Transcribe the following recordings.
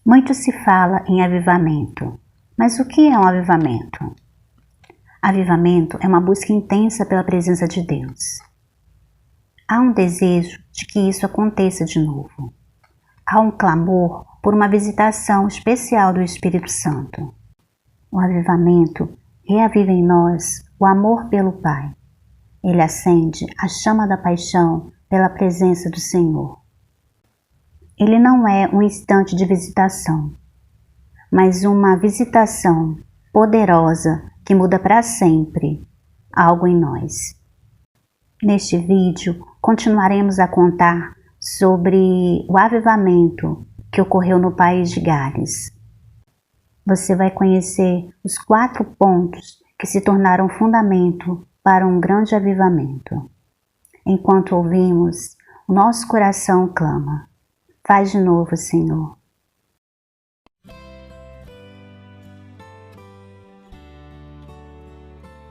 Muito se fala em avivamento, mas o que é um avivamento? Avivamento é uma busca intensa pela presença de Deus. Há um desejo de que isso aconteça de novo. Há um clamor por uma visitação especial do Espírito Santo. O avivamento reaviva em nós o amor pelo Pai. Ele acende a chama da paixão pela presença do Senhor. Ele não é um instante de visitação, mas uma visitação poderosa que muda para sempre algo em nós. Neste vídeo, continuaremos a contar sobre o avivamento que ocorreu no país de Gales. Você vai conhecer os 4 pontos que se tornaram fundamento para um grande avivamento. Enquanto ouvimos, o nosso coração clama: faz de novo, Senhor.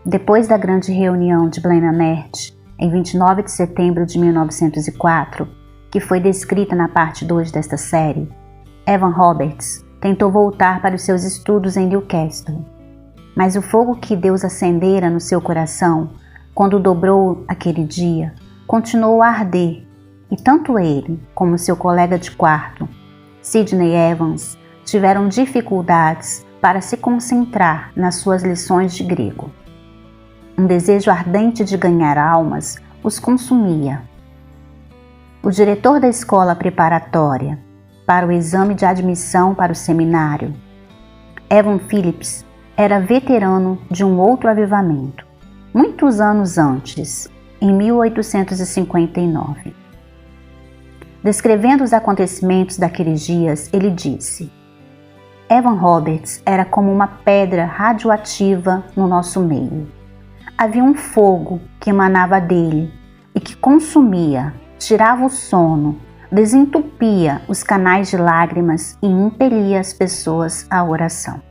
Depois da grande reunião de Blenheim-Mert, em 29 de setembro de 1904, que foi descrita na parte 2 desta série, Evan Roberts tentou voltar para os seus estudos em Newcastle. Mas o fogo que Deus acendera no seu coração, quando dobrou aquele dia, continuou a arder, e tanto ele como seu colega de quarto, Sidney Evans, tiveram dificuldades para se concentrar nas suas lições de grego. Um desejo ardente de ganhar almas os consumia. O diretor da escola preparatória para o exame de admissão para o seminário, Evan Phillips, era veterano de um outro avivamento, muitos anos antes, em 1859. Descrevendo os acontecimentos daqueles dias, ele disse: Evan Roberts era como uma pedra radioativa no nosso meio. Havia um fogo que emanava dele e que consumia, tirava o sono, desentupia os canais de lágrimas e impelia as pessoas à oração.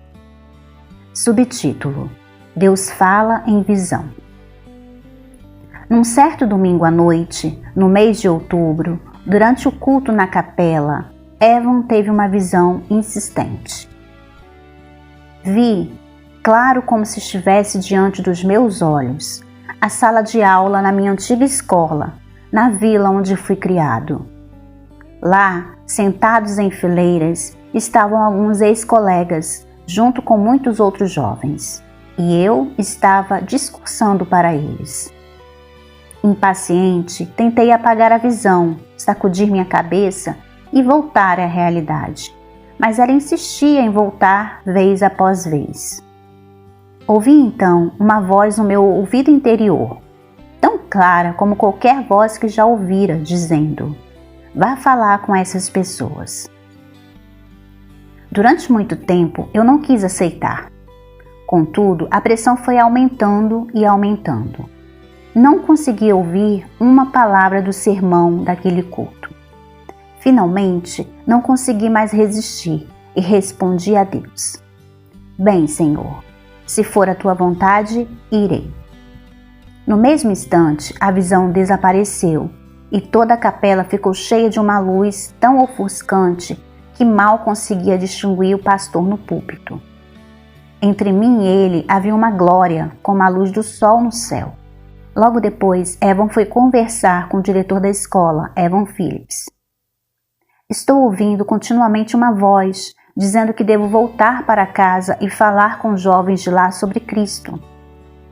Subtítulo: Deus fala em visão. Num certo domingo à noite, no mês de outubro, durante o culto na capela, Evan teve uma visão insistente. Vi, claro como se estivesse diante dos meus olhos, a sala de aula na minha antiga escola, na vila onde fui criado. Lá, sentados em fileiras, estavam alguns ex-colegas, junto com muitos outros jovens, e eu estava discursando para eles. Impaciente, tentei apagar a visão, sacudir minha cabeça e voltar à realidade, mas ela insistia em voltar vez após vez. Ouvi então uma voz no meu ouvido interior, tão clara como qualquer voz que já ouvira, dizendo: vá falar com essas pessoas. Durante muito tempo eu não quis aceitar. Contudo, a pressão foi aumentando e aumentando. Não consegui ouvir uma palavra do sermão daquele culto. Finalmente, não consegui mais resistir e respondi a Deus: bem, Senhor, se for a tua vontade, irei. No mesmo instante, a visão desapareceu e toda a capela ficou cheia de uma luz tão ofuscante que mal conseguia distinguir o pastor no púlpito. Entre mim e ele havia uma glória, como a luz do sol no céu. Logo depois, Evan foi conversar com o diretor da escola, Evan Phillips. Estou ouvindo continuamente uma voz dizendo que devo voltar para casa e falar com os jovens de lá sobre Cristo.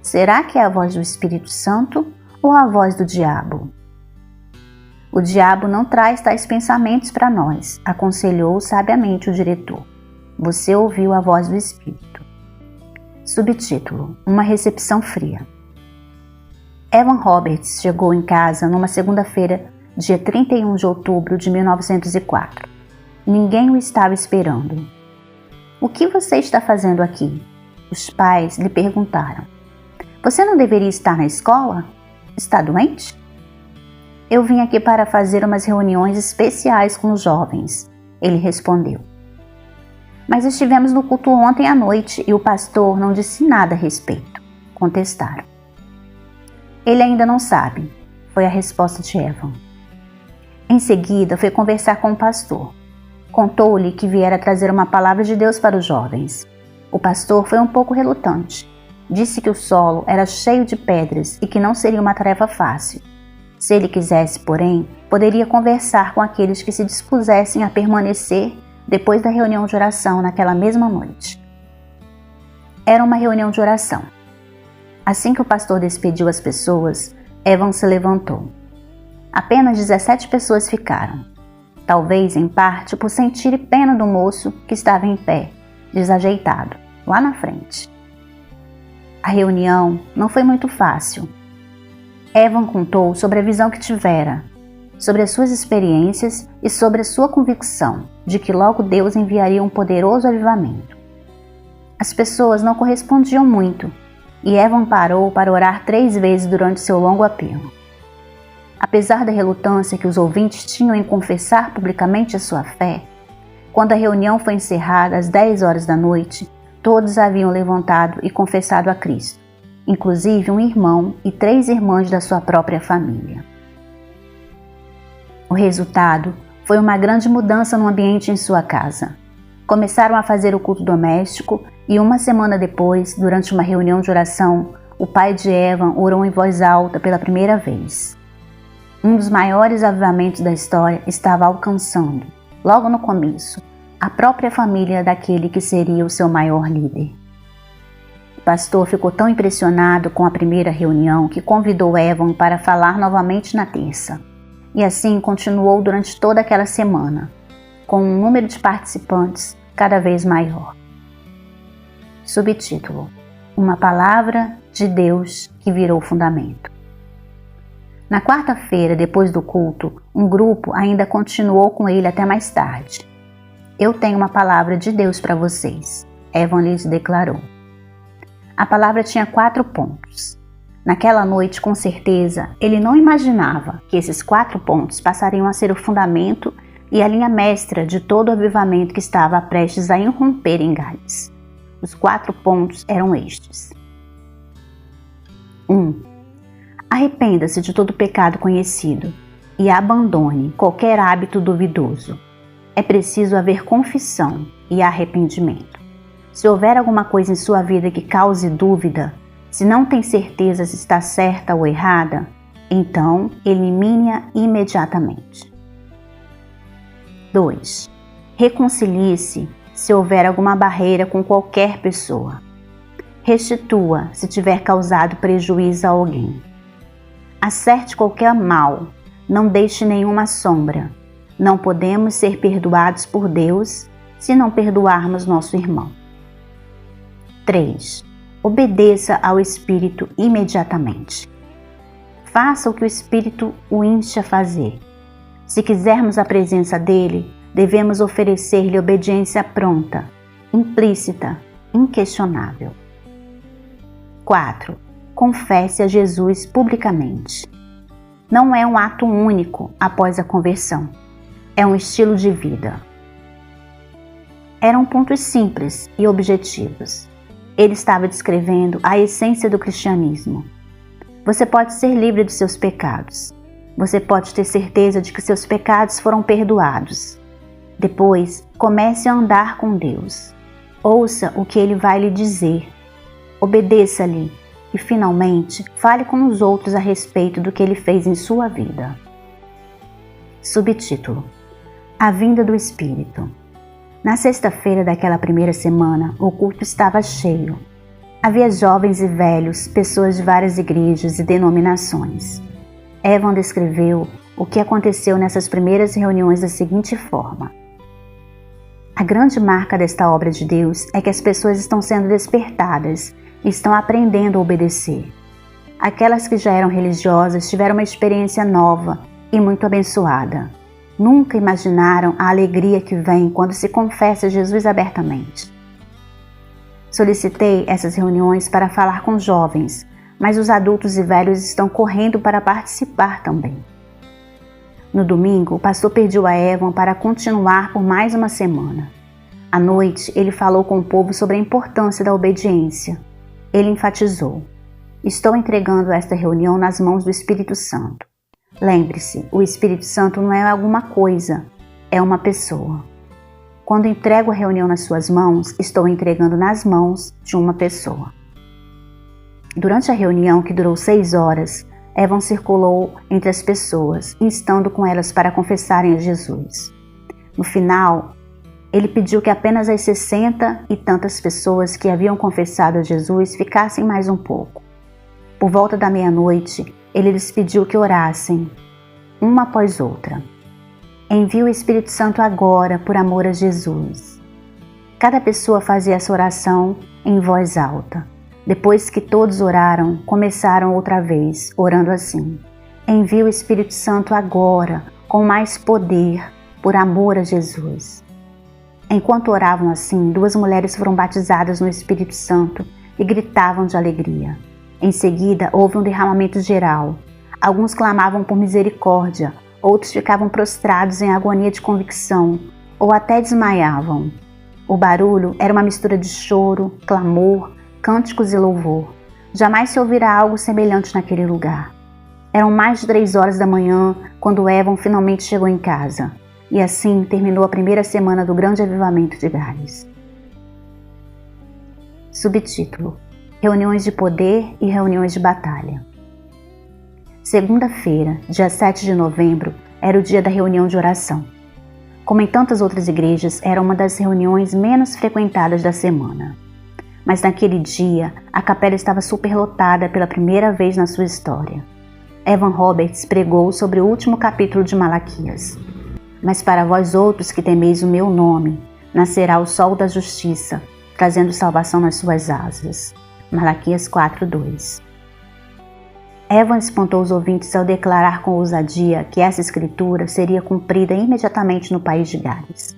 Será que é a voz do Espírito Santo ou a voz do diabo? O diabo não traz tais pensamentos para nós, aconselhou sabiamente o diretor. Você ouviu a voz do Espírito. Subtítulo: Uma recepção fria. Evan Roberts chegou em casa numa segunda-feira, dia 31 de outubro de 1904. Ninguém o estava esperando. O que você está fazendo aqui? Os pais lhe perguntaram. Você não deveria estar na escola? Está doente? Eu vim aqui para fazer umas reuniões especiais com os jovens, ele respondeu. Mas estivemos no culto ontem à noite e o pastor não disse nada a respeito, contestaram. Ele ainda não sabe, foi a resposta de Evan. Em seguida, foi conversar com o pastor. Contou-lhe que viera trazer uma palavra de Deus para os jovens. O pastor foi um pouco relutante. Disse que o solo era cheio de pedras e que não seria uma tarefa fácil. Se ele quisesse, porém, poderia conversar com aqueles que se dispusessem a permanecer depois da reunião de oração naquela mesma noite. Era uma reunião de oração. Assim que o pastor despediu as pessoas, Evan se levantou. Apenas 17 pessoas ficaram, talvez em parte por sentir pena do moço que estava em pé, desajeitado, lá na frente. A reunião não foi muito fácil. Evan contou sobre a visão que tivera, sobre as suas experiências e sobre a sua convicção de que logo Deus enviaria um poderoso avivamento. As pessoas não correspondiam muito, e Evan parou para orar 3 vezes durante seu longo apelo. Apesar da relutância que os ouvintes tinham em confessar publicamente a sua fé, quando a reunião foi encerrada às 10 horas da noite, todos haviam levantado e confessado a Cristo, inclusive um irmão e 3 irmãs da sua própria família. O resultado foi uma grande mudança no ambiente em sua casa. Começaram a fazer o culto doméstico e 1 semana depois, durante uma reunião de oração, o pai de Evan orou em voz alta pela primeira vez. Um dos maiores avivamentos da história estava alcançando, logo no começo, a própria família daquele que seria o seu maior líder. O pastor ficou tão impressionado com a primeira reunião que convidou Evan para falar novamente na terça. E assim continuou durante toda aquela semana, com um número de participantes cada vez maior. Subtítulo: Uma palavra de Deus que virou fundamento. Na quarta-feira, depois do culto, um grupo ainda continuou com ele até mais tarde. Eu tenho uma palavra de Deus para vocês, Evan lhes declarou. A palavra tinha 4 pontos. Naquela noite, com certeza, ele não imaginava que esses 4 pontos passariam a ser o fundamento e a linha mestra de todo o avivamento que estava prestes a irromper em Gales. Os 4 pontos eram estes. 1. Arrependa-se de todo pecado conhecido e abandone qualquer hábito duvidoso. É preciso haver confissão e arrependimento. Se houver alguma coisa em sua vida que cause dúvida, se não tem certeza se está certa ou errada, então elimine-a imediatamente. 2. Reconcilie-se se houver alguma barreira com qualquer pessoa. Restitua se tiver causado prejuízo a alguém. Acerte qualquer mal, não deixe nenhuma sombra. Não podemos ser perdoados por Deus se não perdoarmos nosso irmão. 3. Obedeça ao Espírito imediatamente. Faça o que o Espírito o inste a fazer. Se quisermos a presença dele, devemos oferecer-lhe obediência pronta, implícita, inquestionável. 4. Confesse a Jesus publicamente. Não é um ato único após a conversão. É um estilo de vida. Eram pontos simples e objetivos. Ele estava descrevendo a essência do cristianismo. Você pode ser livre dos seus pecados. Você pode ter certeza de que seus pecados foram perdoados. Depois, comece a andar com Deus. Ouça o que Ele vai lhe dizer. Obedeça-lhe e, finalmente, fale com os outros a respeito do que Ele fez em sua vida. Subtítulo: A vinda do Espírito. Na sexta-feira daquela primeira semana, o culto estava cheio. Havia jovens e velhos, pessoas de várias igrejas e denominações. Evan descreveu o que aconteceu nessas primeiras reuniões da seguinte forma: a grande marca desta obra de Deus é que as pessoas estão sendo despertadas e estão aprendendo a obedecer. Aquelas que já eram religiosas tiveram uma experiência nova e muito abençoada. Nunca imaginaram a alegria que vem quando se confessa Jesus abertamente. Solicitei essas reuniões para falar com jovens, mas os adultos e velhos estão correndo para participar também. No domingo, o pastor pediu a Evan para continuar por mais uma semana. À noite, ele falou com o povo sobre a importância da obediência. Ele enfatizou: estou entregando esta reunião nas mãos do Espírito Santo. Lembre-se, o Espírito Santo não é alguma coisa, é uma pessoa. Quando entrego a reunião nas suas mãos, estou entregando nas mãos de uma pessoa. Durante a reunião, que durou 6 horas, Evan circulou entre as pessoas, instando com elas para confessarem a Jesus. No final, ele pediu que apenas as 60 e tantas pessoas que haviam confessado a Jesus ficassem mais um pouco. Por volta da meia-noite, ele lhes pediu que orassem, uma após outra. Envie o Espírito Santo agora, por amor a Jesus. Cada pessoa fazia essa oração em voz alta. Depois que todos oraram, começaram outra vez, orando assim: envie o Espírito Santo agora, com mais poder, por amor a Jesus. Enquanto oravam assim, 2 mulheres foram batizadas no Espírito Santo e gritavam de alegria. Em seguida, houve um derramamento geral. Alguns clamavam por misericórdia, outros ficavam prostrados em agonia de convicção, ou até desmaiavam. O barulho era uma mistura de choro, clamor, cânticos e louvor. Jamais se ouvirá algo semelhante naquele lugar. Eram mais de 3 horas da manhã quando Evan finalmente chegou em casa. E assim terminou a primeira semana do grande avivamento de Gales. Subtítulo: Reuniões de poder e reuniões de batalha. Segunda-feira, dia 7 de novembro, era o dia da reunião de oração. Como em tantas outras igrejas, era uma das reuniões menos frequentadas da semana. Mas naquele dia, a capela estava superlotada pela primeira vez na sua história. Evan Roberts pregou sobre o último capítulo de Malaquias. Mas para vós outros que temeis o meu nome, nascerá o sol da justiça, trazendo salvação nas suas asas. Malaquias 4:2. Evan espantou os ouvintes ao declarar com ousadia que essa escritura seria cumprida imediatamente no país de Gales.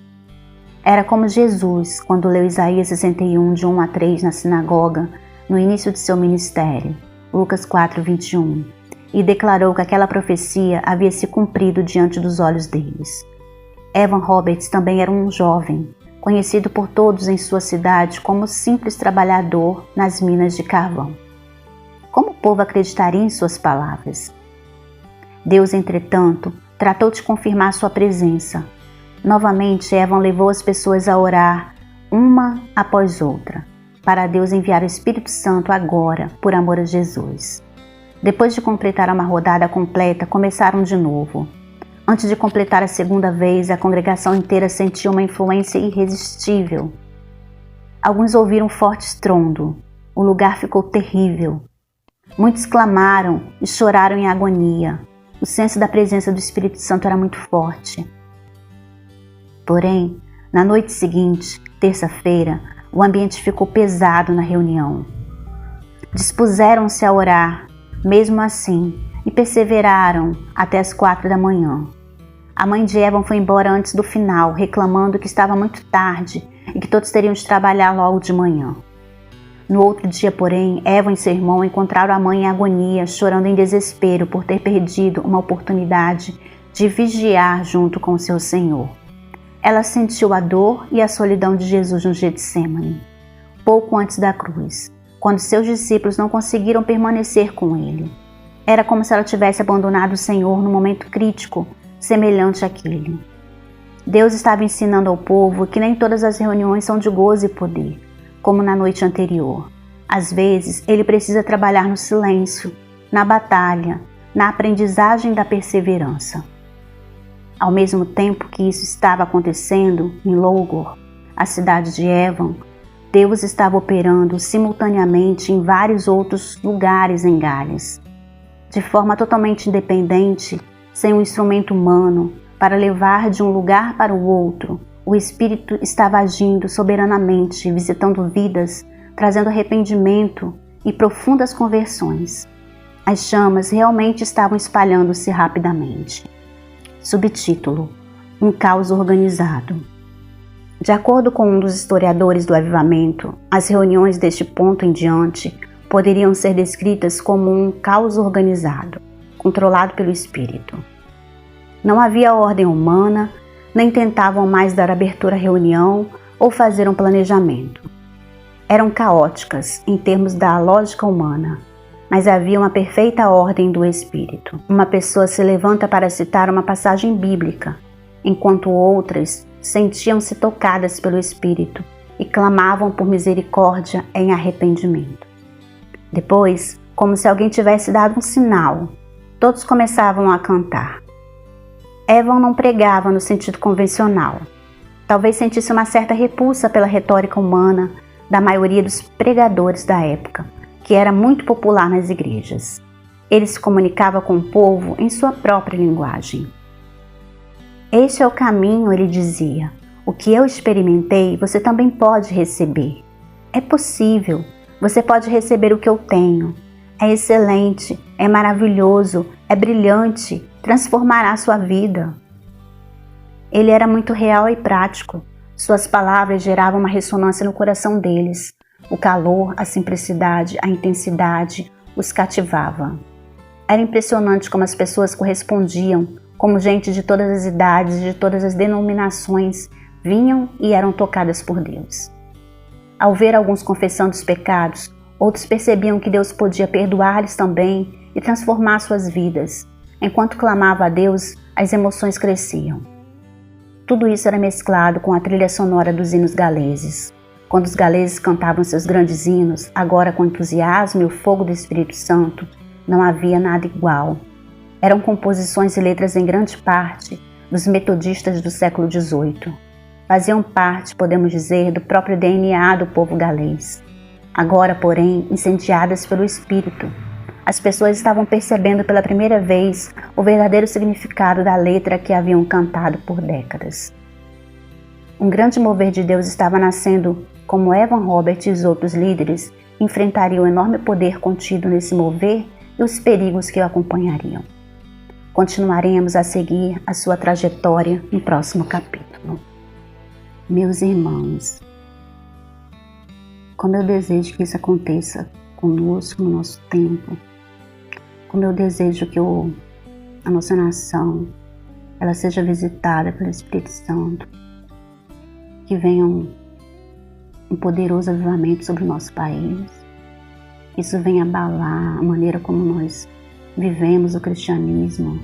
Era como Jesus, quando leu Isaías 61, de 1 a 3 na sinagoga, no início de seu ministério, Lucas 4:21, e declarou que aquela profecia havia se cumprido diante dos olhos deles. Evan Roberts também era um jovem, conhecido por todos em sua cidade como simples trabalhador nas minas de carvão. Como o povo acreditaria em suas palavras? Deus, entretanto, tratou de confirmar sua presença. Novamente, Evan levou as pessoas a orar, uma após outra, para Deus enviar o Espírito Santo agora, por amor a Jesus. Depois de completar uma rodada completa, começaram de novo. Antes de completar a segunda vez, a congregação inteira sentiu uma influência irresistível. Alguns ouviram um forte estrondo. O lugar ficou terrível. Muitos clamaram e choraram em agonia. O senso da presença do Espírito Santo era muito forte. Porém, na noite seguinte, terça-feira, o ambiente ficou pesado na reunião. Dispuseram-se a orar, mesmo assim, e perseveraram até as 4 da manhã. A mãe de Evan foi embora antes do final, reclamando que estava muito tarde e que todos teriam de trabalhar logo de manhã. No outro dia, porém, Evan e seu irmão encontraram a mãe em agonia, chorando em desespero por ter perdido uma oportunidade de vigiar junto com o seu Senhor. Ela sentiu a dor e a solidão de Jesus no Getsêmani, pouco antes da cruz, quando seus discípulos não conseguiram permanecer com ele. Era como se ela tivesse abandonado o Senhor num momento crítico, semelhante àquele. Deus estava ensinando ao povo que nem todas as reuniões são de gozo e poder, como na noite anterior. Às vezes, ele precisa trabalhar no silêncio, na batalha, na aprendizagem da perseverança. Ao mesmo tempo que isso estava acontecendo em Logor, a cidade de Evan, Deus estava operando simultaneamente em vários outros lugares em Gales. De forma totalmente independente, sem um instrumento humano, para levar de um lugar para o outro, o Espírito estava agindo soberanamente, visitando vidas, trazendo arrependimento e profundas conversões. As chamas realmente estavam espalhando-se rapidamente. Subtítulo: Um caos organizado. De acordo com um dos historiadores do avivamento, as reuniões deste ponto em diante poderiam ser descritas como um caos organizado, controlado pelo Espírito. Não havia ordem humana, nem tentavam mais dar abertura à reunião ou fazer um planejamento. Eram caóticas em termos da lógica humana, mas havia uma perfeita ordem do Espírito. Uma pessoa se levanta para citar uma passagem bíblica, enquanto outras sentiam-se tocadas pelo Espírito e clamavam por misericórdia em arrependimento. Depois, como se alguém tivesse dado um sinal, todos começavam a cantar. Evan não pregava no sentido convencional. Talvez sentisse uma certa repulsa pela retórica humana da maioria dos pregadores da época, que era muito popular nas igrejas. Ele se comunicava com o povo em sua própria linguagem. Este é o caminho, ele dizia. O que eu experimentei, você também pode receber. É possível. Você pode receber o que eu tenho. É excelente, é maravilhoso, é brilhante, transformará a sua vida. Ele era muito real e prático. Suas palavras geravam uma ressonância no coração deles. O calor, a simplicidade, a intensidade os cativava. Era impressionante como as pessoas correspondiam, como gente de todas as idades, de todas as denominações, vinham e eram tocadas por Deus. Ao ver alguns confessando os pecados, outros percebiam que Deus podia perdoar-lhes também e transformar suas vidas. Enquanto clamava a Deus, as emoções cresciam. Tudo isso era mesclado com a trilha sonora dos hinos galeses. Quando os galeses cantavam seus grandes hinos, agora com entusiasmo e o fogo do Espírito Santo, não havia nada igual. Eram composições e letras em grande parte dos metodistas do século XVIII. Faziam parte, podemos dizer, do próprio DNA do povo galês. Agora, porém, incendiadas pelo Espírito, as pessoas estavam percebendo pela primeira vez o verdadeiro significado da letra que haviam cantado por décadas. Um grande mover de Deus estava nascendo, como Evan Roberts e os outros líderes enfrentariam o enorme poder contido nesse mover e os perigos que o acompanhariam. Continuaremos a seguir a sua trajetória no próximo capítulo. Meus irmãos, como eu desejo que isso aconteça conosco no nosso tempo, como eu desejo que a nossa nação ela seja visitada pelo Espírito Santo, que venha um poderoso avivamento sobre o nosso país, que isso venha abalar a maneira como nós vivemos o cristianismo,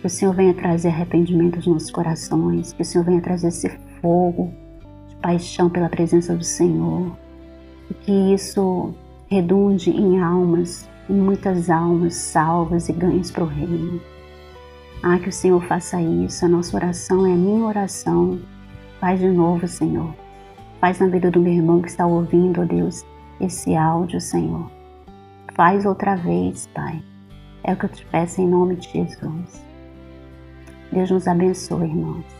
que o Senhor venha trazer arrependimento aos nossos corações, que o Senhor venha trazer esse fogo de paixão pela presença do Senhor, e que isso redunde em almas, em muitas almas salvas e ganhas para o reino. Que o Senhor faça isso, a nossa oração é a minha oração. Faz de novo, Senhor. Faz na vida do meu irmão que está ouvindo, ó Deus, esse áudio, Senhor. Faz outra vez, Pai. É o que eu te peço em nome de Jesus. Deus nos abençoe, irmãos.